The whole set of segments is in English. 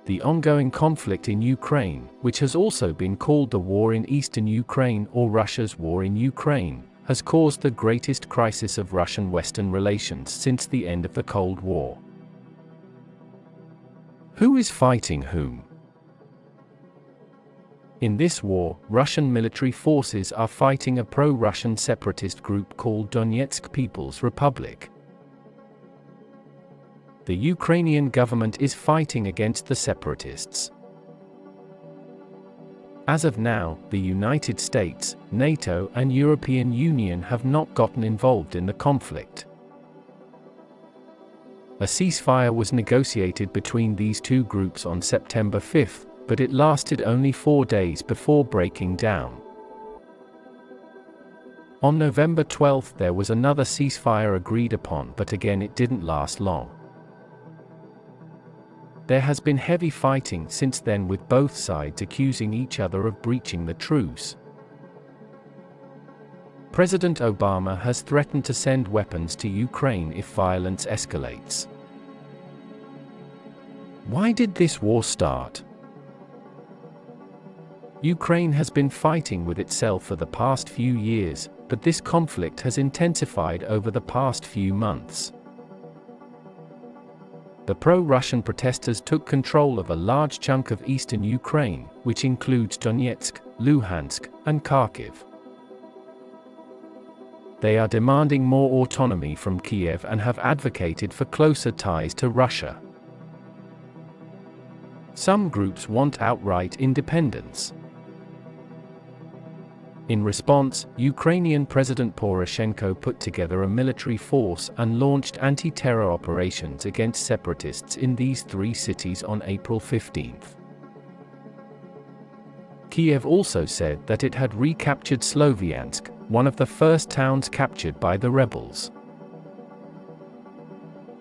The ongoing conflict in Ukraine, which has also been called the war in Eastern Ukraine or Russia's war in Ukraine, has caused the greatest crisis of Russian-Western relations since the end of the Cold War. Who is fighting whom? In this war, Russian military forces are fighting a pro-Russian separatist group called Donetsk People's Republic. The Ukrainian government is fighting against the separatists. As of now, the United States, NATO, and European Union have not gotten involved in the conflict. A ceasefire was negotiated between these two groups on September 5, but it lasted only 4 days before breaking down. On November 12 there was another ceasefire agreed upon, but again it didn't last long. There has been heavy fighting since then, with both sides accusing each other of breaching the truce. President Obama has threatened to send weapons to Ukraine if violence escalates. Why did this war start? Ukraine has been fighting with itself for the past few years, but this conflict has intensified over the past few months. The pro-Russian protesters took control of a large chunk of eastern Ukraine, which includes Donetsk, Luhansk, and Kharkiv. They are demanding more autonomy from Kyiv and have advocated for closer ties to Russia. Some groups want outright independence. In response, Ukrainian President Poroshenko put together a military force and launched anti-terror operations against separatists in these 3 cities on April 15. Kyiv also said that it had recaptured Sloviansk, one of the first towns captured by the rebels.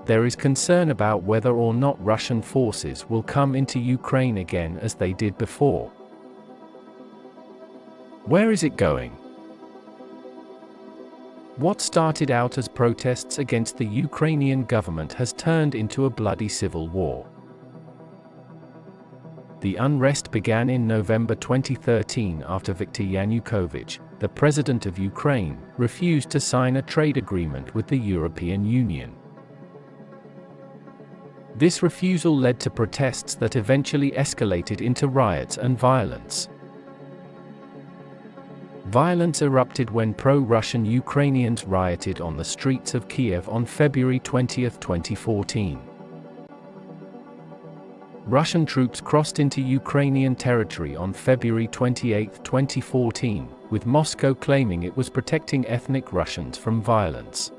There is concern about whether or not Russian forces will come into Ukraine again as they did before. Where is it going? What started out as protests against the Ukrainian government has turned into a bloody civil war. The unrest began in November 2013 after Viktor Yanukovych, the president of Ukraine, refused to sign a trade agreement with the European Union. This refusal led to protests that eventually escalated into riots and violence. Violence erupted when pro-Russian Ukrainians rioted on the streets of Kyiv on February 20, 2014. Russian troops crossed into Ukrainian territory on February 28, 2014, with Moscow claiming it was protecting ethnic Russians from violence.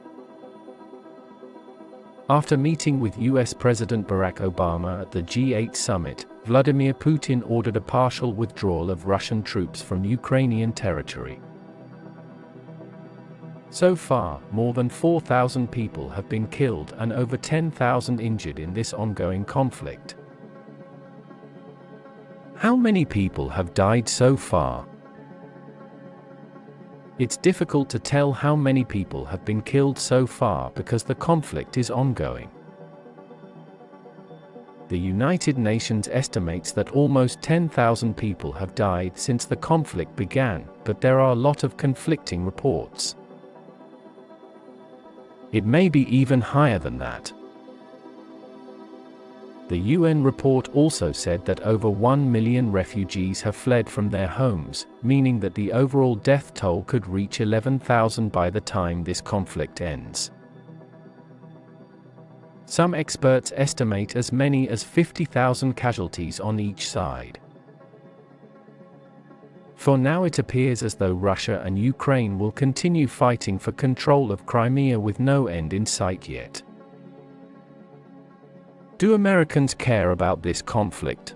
After meeting with US President Barack Obama at the G8 summit, Vladimir Putin ordered a partial withdrawal of Russian troops from Ukrainian territory. So far, more than 4,000 people have been killed and over 10,000 injured in this ongoing conflict. How many people have died so far? It's difficult to tell how many people have been killed so far because the conflict is ongoing. The United Nations estimates that almost 10,000 people have died since the conflict began, but there are a lot of conflicting reports. It may be even higher than that. The UN report also said that over 1 million refugees have fled from their homes, meaning that the overall death toll could reach 11,000 by the time this conflict ends. Some experts estimate as many as 50,000 casualties on each side. For now it appears as though Russia and Ukraine will continue fighting for control of Crimea with no end in sight yet. Do Americans care about this conflict?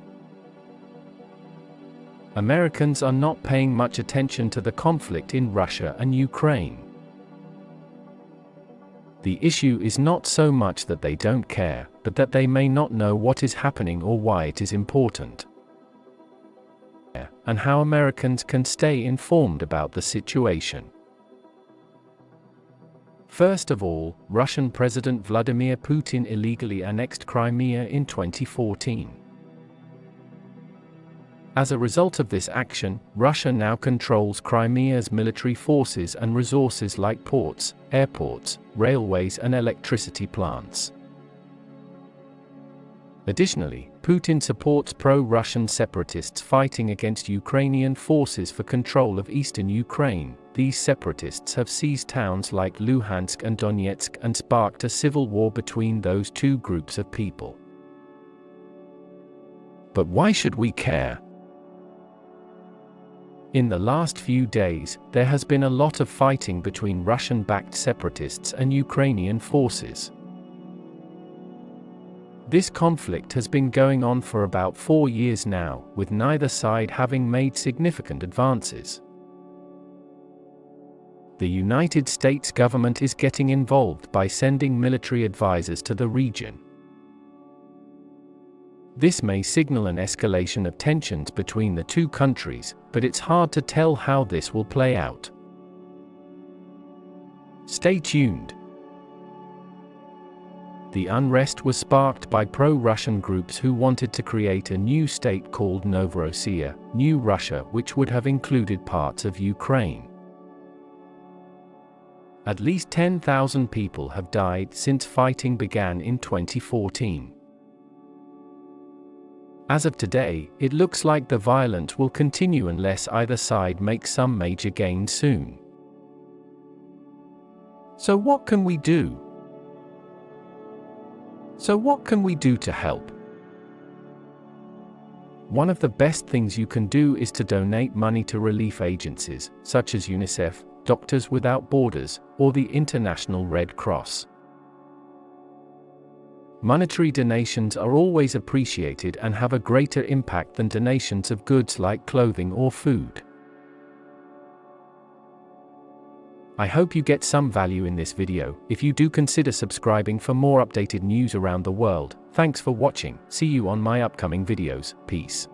Americans are not paying much attention to the conflict in Russia and Ukraine. The issue is not so much that they don't care, but that they may not know what is happening or why it is important, and how Americans can stay informed about the situation. First of all, Russian President Vladimir Putin illegally annexed Crimea in 2014. As a result of this action, Russia now controls Crimea's military forces and resources like ports, airports, railways and electricity plants. Additionally, Putin supports pro-Russian separatists fighting against Ukrainian forces for control of eastern Ukraine. These separatists have seized towns like Luhansk and Donetsk and sparked a civil war between those two groups of people. But why should we care? In the last few days, there has been a lot of fighting between Russian-backed separatists and Ukrainian forces. This conflict has been going on for about 4 years now, with neither side having made significant advances. The United States government is getting involved by sending military advisors to the region. This may signal an escalation of tensions between the two countries, but it's hard to tell how this will play out. Stay tuned. The unrest was sparked by pro-Russian groups who wanted to create a new state called Novorossiya, New Russia, which would have included parts of Ukraine. At least 10,000 people have died since fighting began in 2014. As of today, it looks like the violence will continue unless either side makes some major gains soon. So what can we do? to help? One of the best things you can do is to donate money to relief agencies, such as UNICEF, Doctors Without Borders, or the International Red Cross. Monetary donations are always appreciated and have a greater impact than donations of goods like clothing or food. I hope you get some value in this video. If you do, consider subscribing for more updated news around the world. Thanks for watching. See you on my upcoming videos. Peace.